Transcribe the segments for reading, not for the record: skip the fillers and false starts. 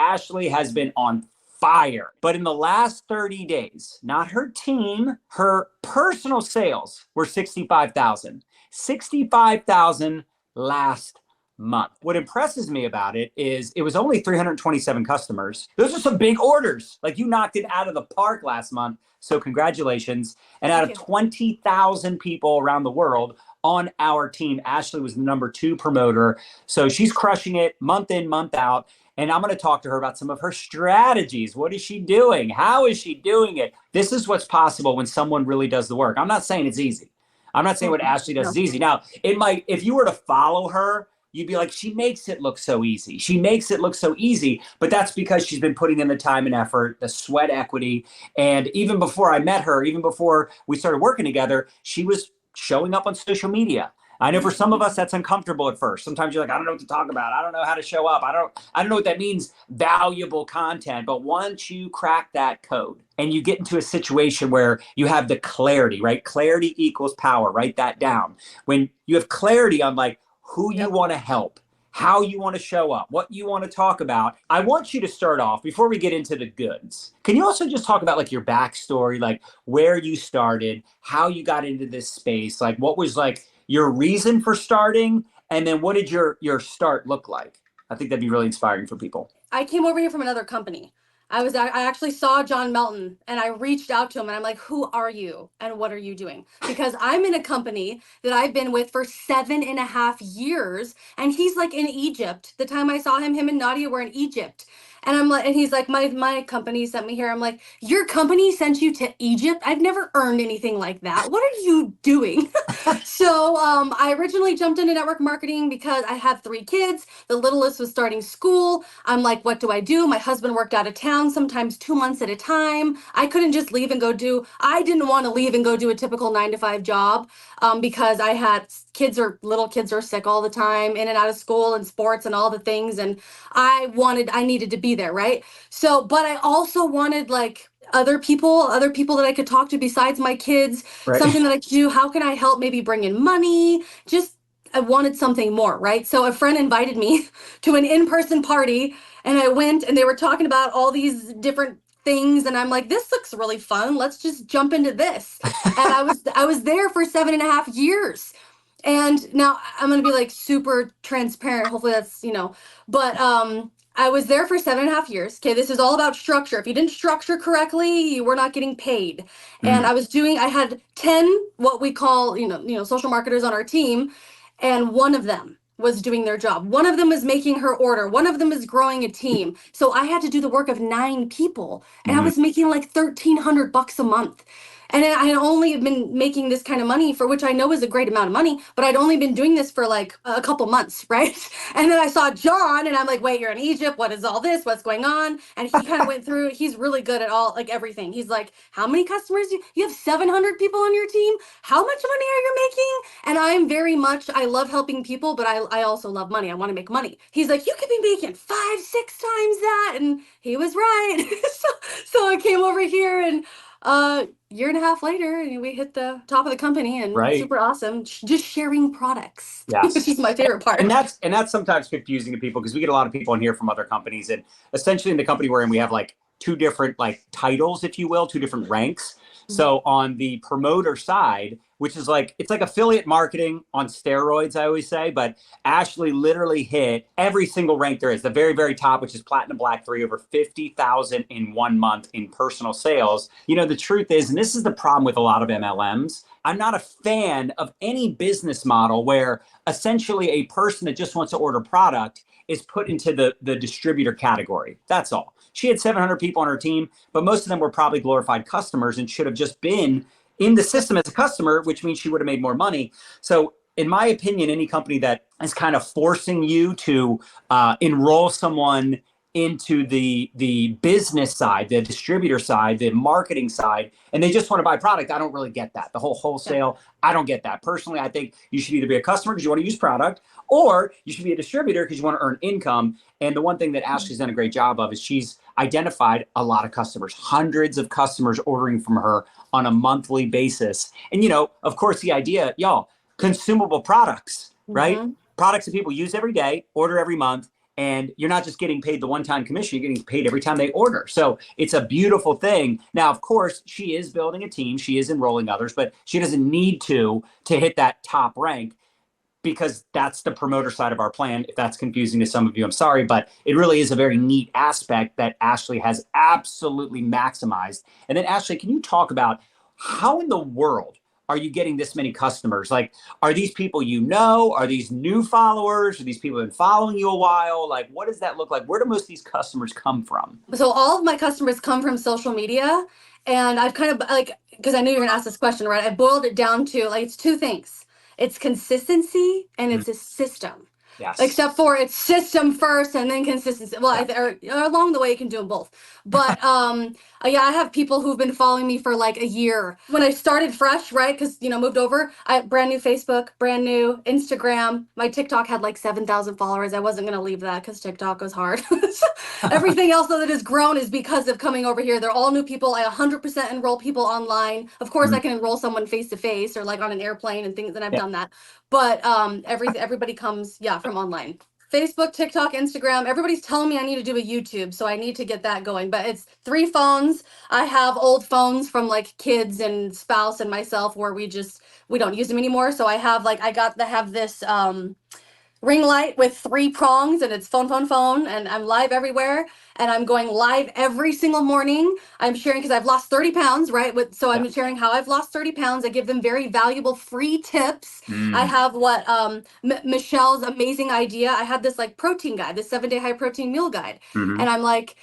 Ashley has been on fire. But in the last 30 days, not her team, her personal sales were 65,000. 65,000 last month. What impresses me about it is it was only 327 customers. Those are some big orders. Like, you knocked it out of the park last month. So congratulations. And out of 20,000 people around the world on our team, Ashley was the number 2 promoter. So she's crushing it month in, month out. And I'm going to talk to her about some of her strategies. What is she doing? How is she doing it? This is what's possible when someone really does the work. I'm not saying it's easy. I'm not saying what Ashley does is easy. Now, it might, if you were to follow her, you'd be like, she makes it look so easy. She makes it look so easy, but that's because she's been putting in the time and effort, the sweat equity. And even before I met her, even before we started working together, she was showing up on social media. I know for some of us that's uncomfortable at first. Sometimes you're like, I don't know what to talk about. I don't know how to show up. I don't know what that means, valuable content. But once you crack that code and you get into a situation where you have the clarity, right? Clarity equals power. Write that down. When you have clarity on like who you want to help, how you want to show up, what you want to talk about. I want you to start off, before we get into the goods, can you also just talk about like your backstory, like where you started, how you got into this space, like what was like your reason for starting, and then what did your start look like? I think that'd be really inspiring for people. I came over here from another company. I actually saw John Melton and I reached out to him and I'm like, who are you and what are you doing? Because I'm in a company that I've been with for 7.5 years and he's like in Egypt. The time I saw him and Nadya were in Egypt. And I'm like, and he's like, my company sent me here. I'm like, your company sent you to Egypt? I've never earned anything like that. What are you doing? So I originally jumped into network marketing because I have 3 kids. The littlest was starting school. I'm like, what do I do? My husband worked out of town, sometimes 2 months at a time. I couldn't just leave and I didn't want to leave and go do a typical 9-to-5 job because I had little kids are sick all the time, in and out of school and sports and all the things. And I needed to be there, right? So, but I also wanted like other people that I could talk to besides my kids, right? Something that I could do. How can I help maybe bring in money? I wanted something more, right? So a friend invited me to an in-person party and I went and they were talking about all these different things and I'm like, this looks really fun. Let's just jump into this. And I was there for 7.5 years. And now I'm going to be like super transparent. Hopefully that's, but I was there for 7.5 years. Okay, this is all about structure. If you didn't structure correctly, you were not getting paid. And I had 10 what we call, social marketers on our team, and one of them was doing their job. One of them is making her order. One of them is growing a team. So I had to do the work of 9 people, and I was making like $1,300 a month. And I had only been making this kind of money, for which I know is a great amount of money, but I'd only been doing this for like a couple months, right? And then I saw John and I'm like, wait, you're in Egypt. What is all this? What's going on? And he kind of went through, he's really good at all, like everything. He's like, how many customers? You have 700 people on your team? How much money are you making? And I love helping people, but I also love money. I want to make money. He's like, you could be making 5-6 times that. And he was right. so I came over here and, 1.5 years later, and we hit the top of the company, and super awesome. Just sharing products, which is my favorite part. And that's sometimes confusing to people because we get a lot of people in here from other companies, and essentially in the company we're in, we have like 2 different like titles, if you will, 2 different ranks. So on the promoter side, which is like, it's like affiliate marketing on steroids, I always say, but Ashley literally hit every single rank there is. The very, very top, which is Platinum Black 3, over 50,000 in 1 month in personal sales. The truth is, and this is the problem with a lot of MLMs, I'm not a fan of any business model where essentially a person that just wants to order product is put into the distributor category. That's all. She had 700 people on her team, but most of them were probably glorified customers and should have just been in the system as a customer, which means she would have made more money. So in my opinion, any company that is kind of forcing you to enroll someone into the business side, the distributor side, the marketing side, and they just want to buy product, I don't really get that. The whole wholesale, I don't get that. Personally, I think you should either be a customer because you want to use product, or you should be a distributor because you want to earn income. And the one thing that Ashley's done a great job of is she's identified a lot of customers, hundreds of customers ordering from her on a monthly basis. And, of course, the idea, y'all, consumable products, right? Products that people use every day, order every month, And you're not just getting paid the one-time commission, you're getting paid every time they order. So it's a beautiful thing. Now, of course, she is building a team. She is enrolling others, but she doesn't need to hit that top rank, because that's the promoter side of our plan. If that's confusing to some of you, I'm sorry, but it really is a very neat aspect that Ashley has absolutely maximized. And then Ashley, can you talk about how in the world are you getting this many customers? Like, are these people you know? Are these new followers? Are these people who've been following you a while? Like, what does that look like? Where do most of these customers come from? So all of my customers come from social media, and I've kind of like, because I knew you were gonna ask this question, right? I boiled it down to like it's two things. It's consistency and it's a system. Yes. Except for it's system first and then consistency. Well, or along the way you can do them both. But yeah, I have people who've been following me for like a year. When I started fresh, right? Because moved over, I brand new Facebook, brand new Instagram. My TikTok had like 7,000 followers. I wasn't gonna leave that because TikTok was hard. Everything else that has grown is because of coming over here. They're all new people. I 100% enroll people online. Of course, I can enroll someone face to face or like on an airplane and things, and I've done that. But everybody comes, from online. Facebook, TikTok, Instagram. Everybody's telling me I need to do a YouTube, so I need to get that going. But it's 3 phones. I have old phones from like kids and spouse and myself where we don't use them anymore. So I have have this ring light with 3 prongs, and it's phone, and I'm live everywhere, and I'm going live every single morning. I'm sharing because I've lost 30 pounds, right? I'm sharing how I've lost 30 pounds. I give them very valuable free tips. I have what Michelle's amazing idea. I had this like protein guide, this 7-day high protein meal guide, and I'm like,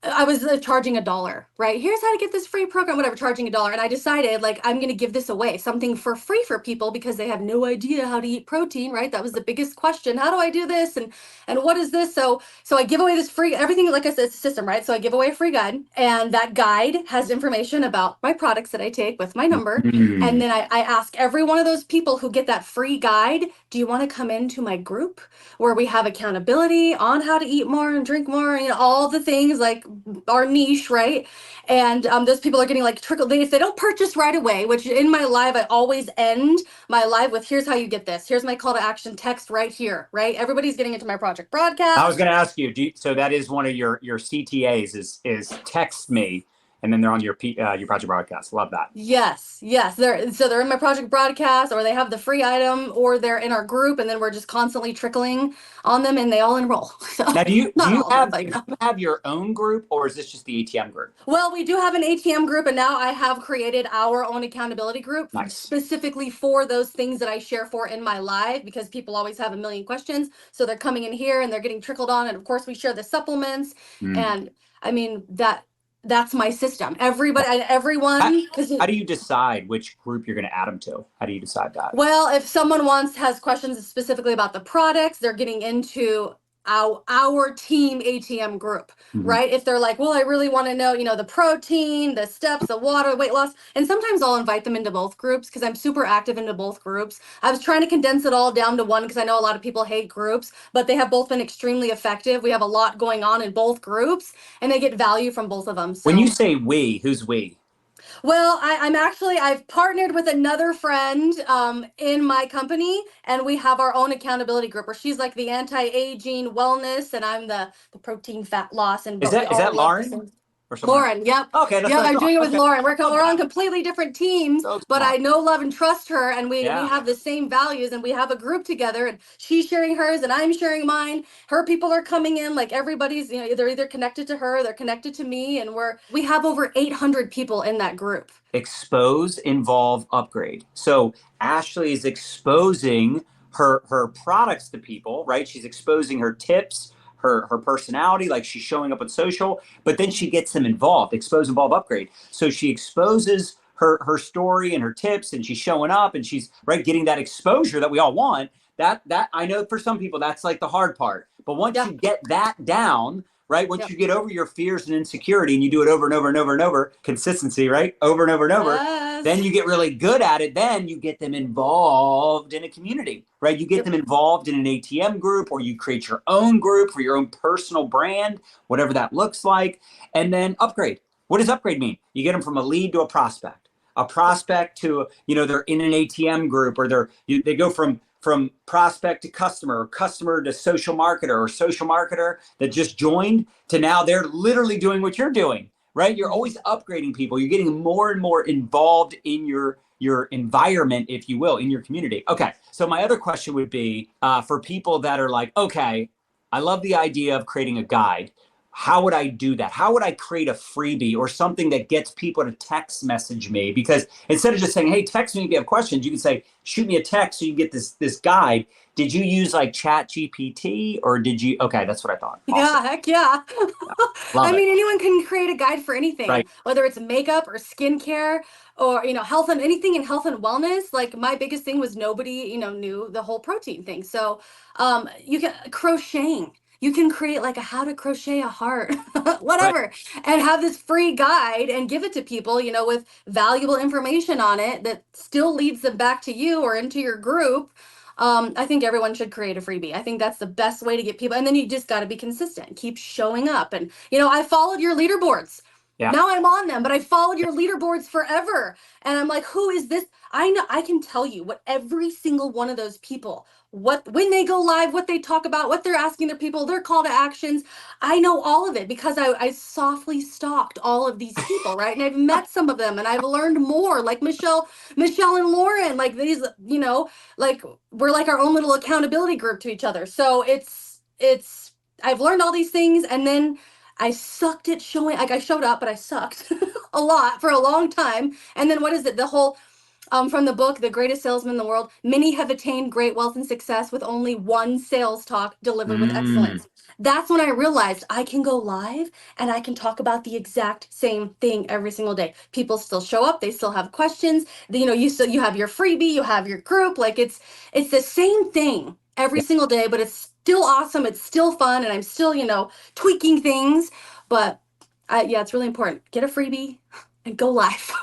I was charging $1, right? Here's how to get this free program, whatever, charging $1. And I decided like, I'm going to give this away, something for free for people because they have no idea how to eat protein, right? That was the biggest question. How do I do this? And what is this? So I give away this free, everything, like I said, it's a system, right? So I give away a free guide, and that guide has information about my products that I take with my number. And then I ask every one of those people who get that free guide, do you want to come into my group where we have accountability on how to eat more and drink more, all the things like our niche, right? And those people are getting like trickled. If they don't purchase right away, which in my live, I always end my live with, here's how you get this. Here's my call to action text right here, right? Everybody's getting into my project broadcast. I was going to ask you, so that is one of your CTAs is text me, and then they're on your project broadcast. Love that. Yes. They're in my project broadcast, or they have the free item, or they're in our group, and then we're just constantly trickling on them, and they all enroll. So now, do you have your own group, or is this just the ATM group? Well, we do have an ATM group, and now I have created our own accountability group specifically for those things that I share for in my live, because people always have a million questions. So they're coming in here and they're getting trickled on, and of course we share the supplements, and I mean that's my system. Everyone. How do you decide which group you're going to add them to? How do you decide that? Well, if someone has questions specifically about the products, they're getting into our team ATM group, right? If they're like, well, I really want to know, the protein, the steps, the water, weight loss. And sometimes I'll invite them into both groups because I'm super active into both groups. I was trying to condense it all down to one because I know a lot of people hate groups, but they have both been extremely effective. We have a lot going on in both groups, and they get value from both of them. So, when you say we, who's we? Well, I've partnered with another friend in my company, and we have our own accountability group where she's like the anti-aging wellness, and I'm the protein fat loss. And is that Lauren? Lauren, yep. Okay, yep, I'm doing it with Lauren. We're on completely different teams, but I know, love, and trust her, and we have the same values, and we have a group together, and she's sharing hers, and I'm sharing mine. Her people are coming in, like everybody's, they're either connected to her, they're connected to me, and we have over 800 people in that group. Expose, involve, upgrade. So Ashley is exposing her products to people, right? She's exposing her tips, her personality, like she's showing up on social, but then she gets them involved. Expose, involve, upgrade. So she exposes her story and her tips, and she's showing up, and she's getting that exposure that we all want. That I know for some people that's like the hard part. But once you get that down, right? Once you get over your fears and insecurity, and you do it over and over and over and over, consistency, right? Over and over and over, then you get really good at it. Then you get them involved in a community, right? You get them involved in an ATM group, or you create your own group for your own personal brand, whatever that looks like. And then upgrade. What does upgrade mean? You get them from a lead to a prospect to, they're in an ATM group, or they go from from prospect to customer, or customer to social marketer, or social marketer that just joined to now they're literally doing what you're doing, right? You're always upgrading people. You're getting more and more involved in your environment, if you will, in your community. Okay, so my other question would be for people that are like, okay, I love the idea of creating a guide. How would I do that? How would I create a freebie or something that gets people to text message me? Because instead of just saying, hey, text me if you have questions, you can say, shoot me a text so you can get this guide. Did you use like Chat GPT or did you? Okay, that's what I thought. Awesome. Yeah, heck yeah. Love I it. mean, anyone can create a guide for anything, Right. whether it's makeup or skincare or, health and anything in health and wellness. Like my biggest thing was nobody, knew the whole protein thing. So, you can crocheting. You can create like a how to crochet a heart, Right. whatever, and have this free guide and give it to people, with valuable information on it that still leads them back to you or into your group. I think everyone should create a freebie. I think that's the best way to get people. And then you just got to be consistent, keep showing up. And, I followed your leaderboards. Yeah. Now I'm on them, but I followed your leaderboards forever. And I'm like, who is this? I know I can tell you what every single one of those people, when they go live, what they talk about, what they're asking their people, their call to actions. I know all of it because I softly stalked all of these people, right? And I've met some of them and I've learned more, like Michelle and Lauren, like these, like we're like our own little accountability group to each other. So it's I've learned all these things, and then I sucked at showing. Like I showed up, but I sucked a lot for a long time. And then what is it? The whole from the book, The Greatest Salesman in the World, many have attained great wealth and success with only one sales talk delivered with excellence. That's when I realized I can go live and I can talk about the exact same thing every single day. People still show up, they still have questions. You have your freebie, you have your group. Like it's the same thing every Yeah. single day, but it's still awesome. It's still fun, and I'm still tweaking things. But yeah, it's really important. Get a freebie and go live.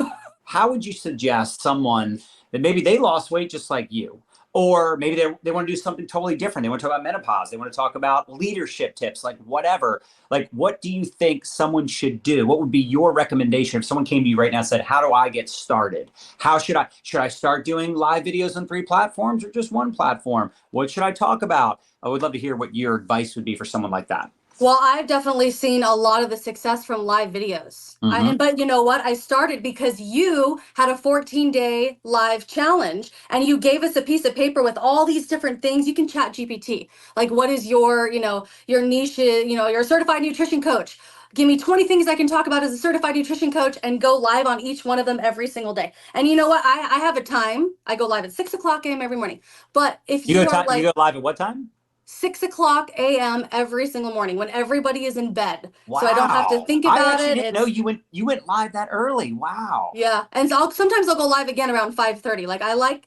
How would you suggest someone that maybe they lost weight just like you, or maybe they want to do something totally different? They want to talk about menopause. They want to talk about leadership tips, like whatever. Like, what do you think someone should do? What would be your recommendation if someone came to you right now and said, how do I get started? How should I start doing live videos on 3 platforms or just 1 platform? What should I talk about? I would love to hear what your advice would be for someone like that. Well, I've definitely seen a lot of the success from live videos. But you know what? I started because you had a 14-day live challenge and you gave us a piece of paper with all these different things. You can chat GPT. Like, what is your niche, you're a certified nutrition coach. Give me 20 things I can talk about as a certified nutrition coach and go live on each one of them every single day. And you know what? I have a time. I go live at 6:00 a.m. every morning. But if you are like, you go live at what time? 6:00 a.m. every single morning when everybody is in bed. Wow. So I don't have to think about I actually it. didn't know you went live that early. Wow. Yeah. And so sometimes I'll go live again around 5:30. Like I like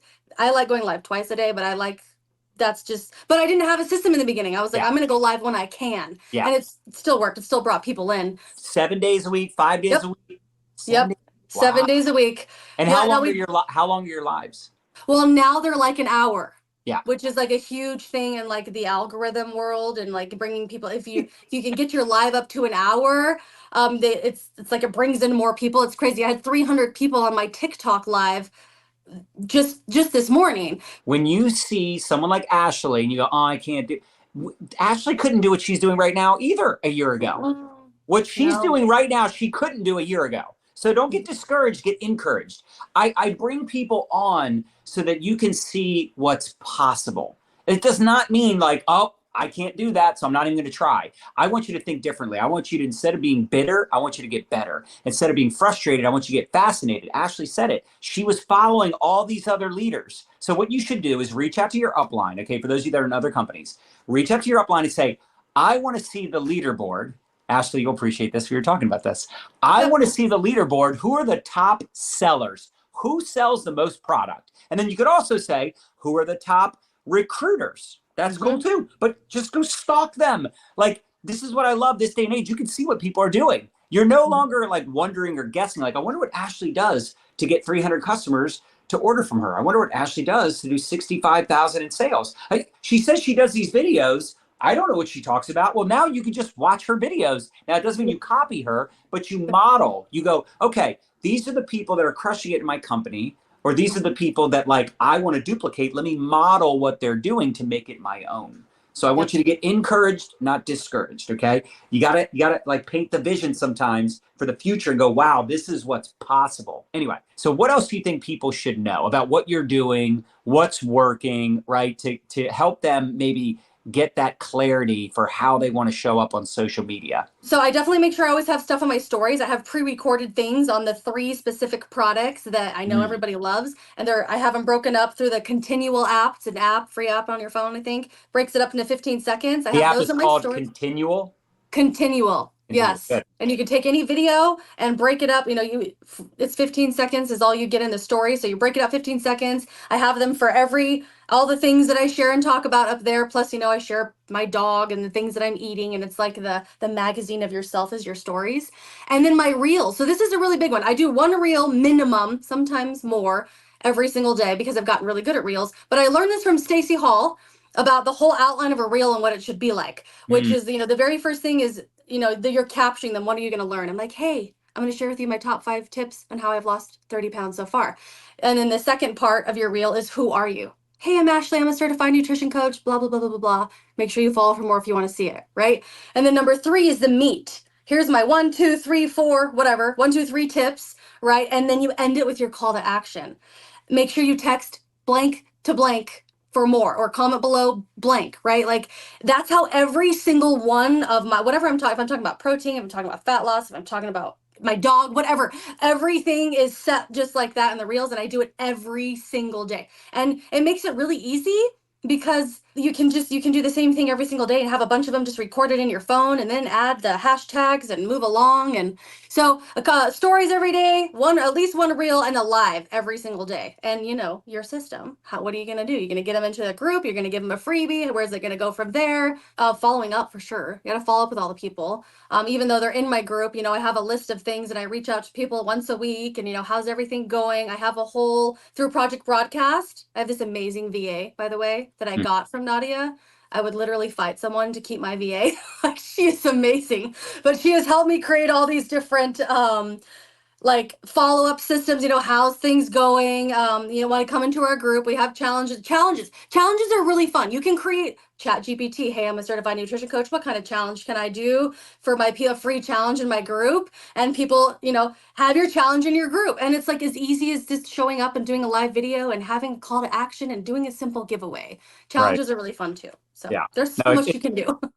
going live twice a day, but but I didn't have a system in the beginning. I was like, Yeah. I'm going to go live when I can. Yeah. And it still worked. It still brought people in. 7 days a week, 5 days Yep. a week. Yep. Wow. 7 days a week. And Yeah, how long are your lives? Well, now they're like an hour. Yeah. Which is like a huge thing in like the algorithm world, and like bringing people, if you can get your live up to an hour, it's like it brings in more people. It's crazy. I had 300 people on my TikTok live just this morning. When you see someone like Ashley and you go, oh, I can't do, Ashley couldn't do what she's doing right now either a year ago. What she's doing right now, she couldn't do a year ago. So don't get discouraged, get encouraged. I bring people on so that you can see what's possible. It does not mean like, oh, I can't do that, so I'm not even going to try. I want you to think differently. I want you to, instead of being bitter, I want you to get better. Instead of being frustrated, I want you to get fascinated. Ashley said it. She was following all these other leaders. So what you should do is reach out to your upline, okay, for those of you that are in other companies, reach out to your upline and say, I want to see the leaderboard. Ashley, you'll appreciate this. We were talking about this. I want to see the leaderboard. Who are the top sellers? Who sells the most product? And then you could also say, who are the top recruiters? That's cool too. But just go stalk them. Like, this is what I love this day and age. You can see what people are doing. You're no longer like wondering or guessing. Like, I wonder what Ashley does to get 300 customers to order from her. I wonder what Ashley does to do 65,000 in sales. She says she does these videos. I don't know what she talks about. Well, now you can just watch her videos. Now, it doesn't mean you copy her, but you model. You go, okay, these are the people that are crushing it in my company. or these are the people that like I want to duplicate. Let me model what they're doing to make it my own. So I want Yep. you to get encouraged, not discouraged. Okay. You gotta like paint the vision sometimes for the future and go, wow, this is what's possible. Anyway, so what else do you think people should know about what you're doing, what's working, right? To help them maybe get that clarity for how they want to show up on social media. So I definitely make sure I always have stuff on my stories. I have pre-recorded things on the 3 specific products that I know Mm. everybody loves. And I have them broken up through the Continual app. It's an app, free app on your phone, I think. Breaks it up into 15 seconds. I The have app those is on my called stories. Continual. Continual. Continual. Yes. Good. And you can take any video and break it up. It's 15 seconds is all you get in the story. So you break it up 15 seconds. I have them for all the things that I share and talk about up there. Plus, I share my dog and the things that I'm eating. And it's like the magazine of yourself is your stories. And then my reels. So this is a really big one. I do 1 reel minimum, sometimes more, every single day because I've gotten really good at reels. But I learned this from Stacey Hall about the whole outline of a reel and what it should be like, which Mm. is, the very first thing is, that you're capturing them. What are you going to learn? I'm like, hey, I'm going to share with you my top 5 tips on how I've lost 30 pounds so far. And then the second part of your reel is, who are you? Hey, I'm Ashley. I'm a certified nutrition coach, blah, blah, blah, blah, blah, blah. Make sure you follow for more if you want to see it, right? And then number 3 is the meat. Here's my 1, 2, 3, 4, whatever, 1, 2, 3 tips, right? And then you end it with your call to action. Make sure you text blank to blank for more, or comment below blank, right? Like that's how every single one of my, whatever if I'm talking about protein, if I'm talking about fat loss, if I'm talking about my dog, whatever, everything is set just like that in the reels. And I do it every single day. And it makes it really easy because you can do the same thing every single day and have a bunch of them just recorded in your phone and then add the hashtags and move along. And so stories every day, at least 1 reel, and a live every single day. And your system, what are you going to do? You're going to get them into a group. You're going to give them a freebie. Where's it going to go from there? Following up for sure. You got to follow up with all the people. Even though they're in my group, I have a list of things and I reach out to people once a week and, how's everything going? I have through Project Broadcast. I have this amazing VA, by the way, that I Mm. got from Nadya. I would literally fight someone to keep my VA. Like, she is amazing, but she has helped me create all these different like follow-up systems. How's things going? Want to come into our group, we have challenges are really fun. You can create chat GPT. Hey, I'm a certified nutrition coach, what kind of challenge can I do for my free challenge in my group? And people, have your challenge in your group, and it's like as easy as just showing up and doing a live video and having a call to action and doing a simple giveaway. Right. Challenges are really fun too, so Yeah. there's so No, much you can do.